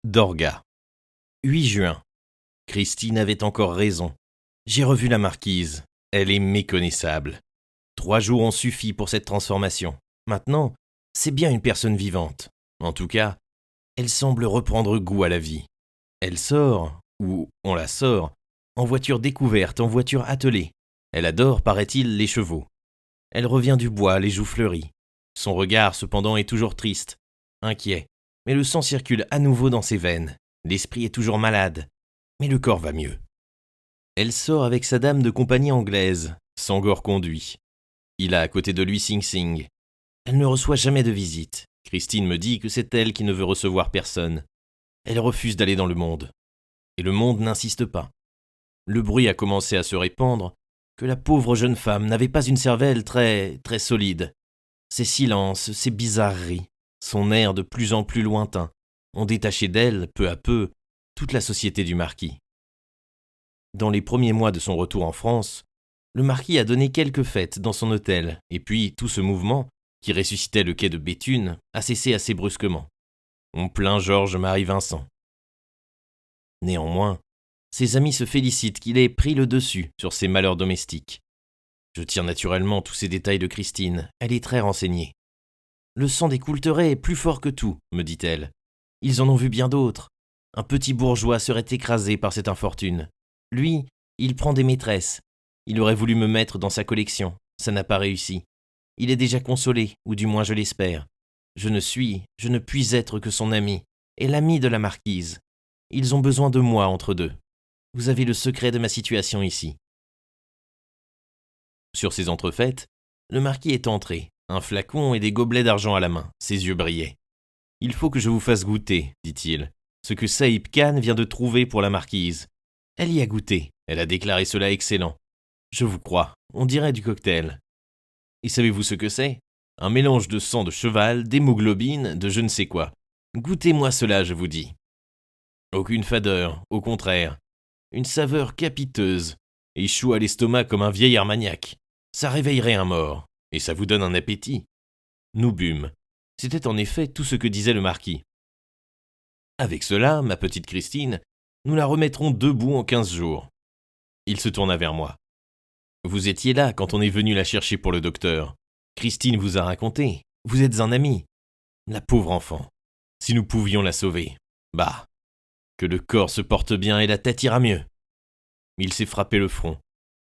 Dorga. 8 juin. Christine avait encore raison. J'ai revu la marquise. Elle est méconnaissable. 3 jours ont suffi pour cette transformation. Maintenant, c'est bien une personne vivante. En tout cas, elle semble reprendre goût à la vie. Elle sort, ou on la sort, en voiture découverte, en voiture attelée. Elle adore, paraît-il, les chevaux. Elle revient du bois, les joues fleuries. Son regard, cependant, est toujours triste, inquiet. Mais le sang circule à nouveau dans ses veines. L'esprit est toujours malade, mais le corps va mieux. Elle sort avec sa dame de compagnie anglaise, Sangor conduit. Il a à côté de lui Sing Sing. Elle ne reçoit jamais de visite. Christine me dit que c'est elle qui ne veut recevoir personne. Elle refuse d'aller dans le monde. Et le monde n'insiste pas. Le bruit a commencé à se répandre que la pauvre jeune femme n'avait pas une cervelle très solide. Ses silences, ses bizarreries, son air de plus en plus lointain ont détaché d'elle, peu à peu, toute la société du marquis. Dans les premiers mois de son retour en France, le marquis a donné quelques fêtes dans son hôtel, et puis tout ce mouvement, qui ressuscitait le quai de Béthune, a cessé assez brusquement. On plaint Georges-Marie Vincent. Néanmoins, ses amis se félicitent qu'il ait pris le dessus sur ses malheurs domestiques. Je tire naturellement tous ces détails de Christine, elle est très renseignée. Le sang des Coulteret est plus fort que tout, me dit-elle. Ils en ont vu bien d'autres. Un petit bourgeois serait écrasé par cette infortune. Lui, il prend des maîtresses. Il aurait voulu me mettre dans sa collection, ça n'a pas réussi. Il est déjà consolé, ou du moins je l'espère. Je ne puis être que son ami, et l'ami de la marquise. Ils ont besoin de moi entre deux. Vous avez le secret de ma situation ici. Sur ces entrefaites, le marquis est entré, un flacon et des gobelets d'argent à la main, ses yeux brillaient. « Il faut que je vous fasse goûter, dit-il, ce que Saïb Khan vient de trouver pour la marquise. Elle y a goûté, elle a déclaré cela excellent. Je vous crois, on dirait du cocktail. Et savez-vous ce que c'est ? Un mélange de sang de cheval, d'hémoglobine, de je ne sais quoi. Goûtez-moi cela, je vous dis. Aucune fadeur, au contraire. Une saveur capiteuse, et chaud à l'estomac comme un vieil armagnac. Ça réveillerait un mort, et ça vous donne un appétit. » Nous bûmes. C'était en effet tout ce que disait le marquis. « Avec cela, ma petite Christine, nous la remettrons debout en 15 jours. » Il se tourna vers moi. « Vous étiez là quand on est venu la chercher pour le docteur. Christine vous a raconté. Vous êtes un ami. La pauvre enfant. Si nous pouvions la sauver. Bah, que le corps se porte bien et la tête ira mieux. » Il s'est frappé le front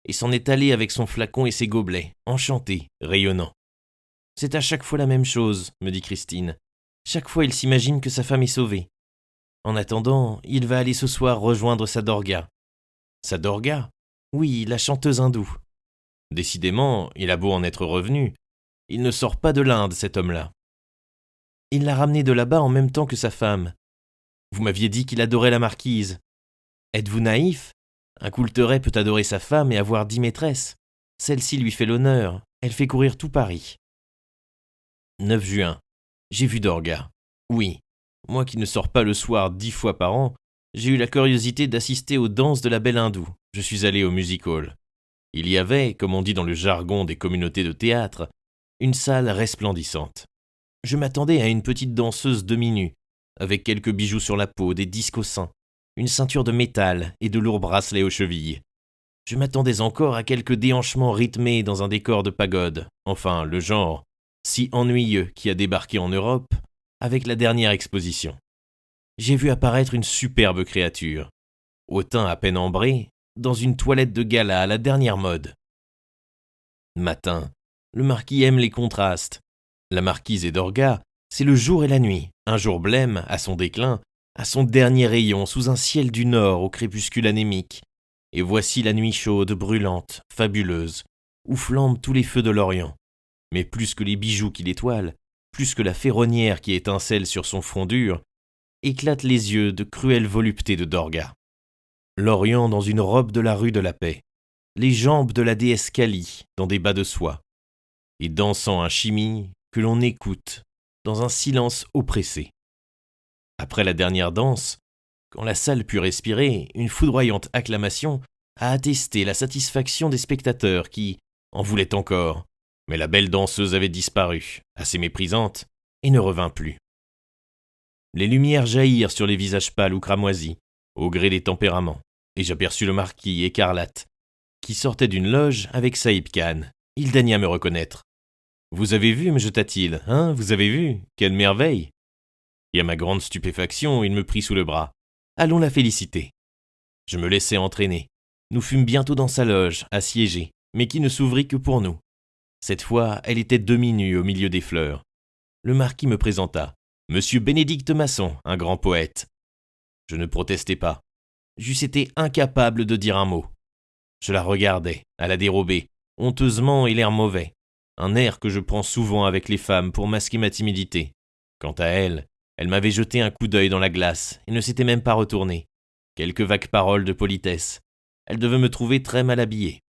et s'en est allé avec son flacon et ses gobelets, enchanté, rayonnant. « C'est à chaque fois la même chose, me dit Christine. Chaque fois il s'imagine que sa femme est sauvée. En attendant, il va aller ce soir rejoindre sa Dorga. » Sa Dorga ? Oui, la chanteuse hindoue. Décidément, il a beau en être revenu, il ne sort pas de l'Inde, cet homme-là. Il l'a ramené de là-bas en même temps que sa femme. Vous m'aviez dit qu'il adorait la marquise. Êtes-vous naïf ? Un Coulteret peut adorer sa femme et avoir 10 maîtresses. Celle-ci lui fait l'honneur, elle fait courir tout Paris. 9 juin. J'ai vu Dorga. Oui, moi qui ne sors pas le soir 10 fois par an, j'ai eu la curiosité d'assister aux danses de la belle hindoue. Je suis allé au music-hall. Il y avait, comme on dit dans le jargon des communautés de théâtre, une salle resplendissante. Je m'attendais à une petite danseuse demi-nue, avec quelques bijoux sur la peau, des disques au sein, une ceinture de métal et de lourds bracelets aux chevilles. Je m'attendais encore à quelques déhanchements rythmés dans un décor de pagode, enfin le genre, si ennuyeux qui a débarqué en Europe avec la dernière exposition. J'ai vu apparaître une superbe créature, au teint à peine ambré, dans une toilette de gala à la dernière mode. Matin, le marquis aime les contrastes. La marquise et Dorga, c'est le jour et la nuit, un jour blême, à son déclin, à son dernier rayon, sous un ciel du nord au crépuscule anémique. Et voici la nuit chaude, brûlante, fabuleuse, où flambent tous les feux de l'Orient. Mais plus que les bijoux qui l'étoilent, plus que la ferronnière qui étincelle sur son front dur, éclatent les yeux de cruelles voluptés de Dorga. L'Orient dans une robe de la rue de la Paix, les jambes de la déesse Kali dans des bas de soie, et dansant un chimie que l'on écoute dans un silence oppressé. Après la dernière danse, quand la salle put respirer, une foudroyante acclamation a attesté la satisfaction des spectateurs qui en voulaient encore, mais la belle danseuse avait disparu, assez méprisante, et ne revint plus. Les lumières jaillirent sur les visages pâles ou cramoisis, au gré des tempéraments, et j'aperçus le marquis écarlate, qui sortait d'une loge avec Saïb Khan. Il daigna me reconnaître. « Vous avez vu, me jeta-t-il, hein, vous avez vu? Quelle merveille !» Et à ma grande stupéfaction, il me prit sous le bras. « Allons la féliciter. » Je me laissai entraîner. Nous fûmes bientôt dans sa loge, assiégée, mais qui ne s'ouvrit que pour nous. Cette fois, elle était demi-nue au milieu des fleurs. Le marquis me présenta. « Monsieur Bénédicte Masson, un grand poète. » Je ne protestai pas. J'eusse été incapable de dire un mot. Je la regardais, à la dérobée, honteusement et l'air mauvais. Un air que je prends souvent avec les femmes pour masquer ma timidité. Quant à elle, elle m'avait jeté un coup d'œil dans la glace et ne s'était même pas retournée. Quelques vagues paroles de politesse. Elle devait me trouver très mal habillé.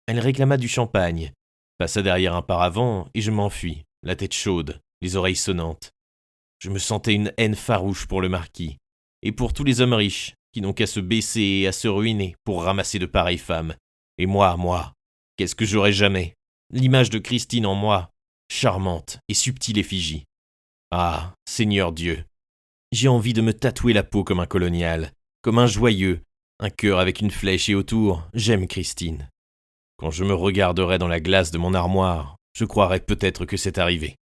Elle réclama du champagne, passa derrière un paravent et je m'enfuis, la tête chaude, les oreilles sonnantes. Je me sentais une haine farouche pour le marquis, et pour tous les hommes riches, qui n'ont qu'à se baisser et à se ruiner pour ramasser de pareilles femmes. Et moi, qu'est-ce que j'aurais jamais? L'image de Christine en moi, charmante et subtile effigie. Ah, Seigneur Dieu, j'ai envie de me tatouer la peau comme un colonial, comme un joyeux, un cœur avec une flèche et autour, j'aime Christine. Quand je me regarderai dans la glace de mon armoire, je croirai peut-être que c'est arrivé.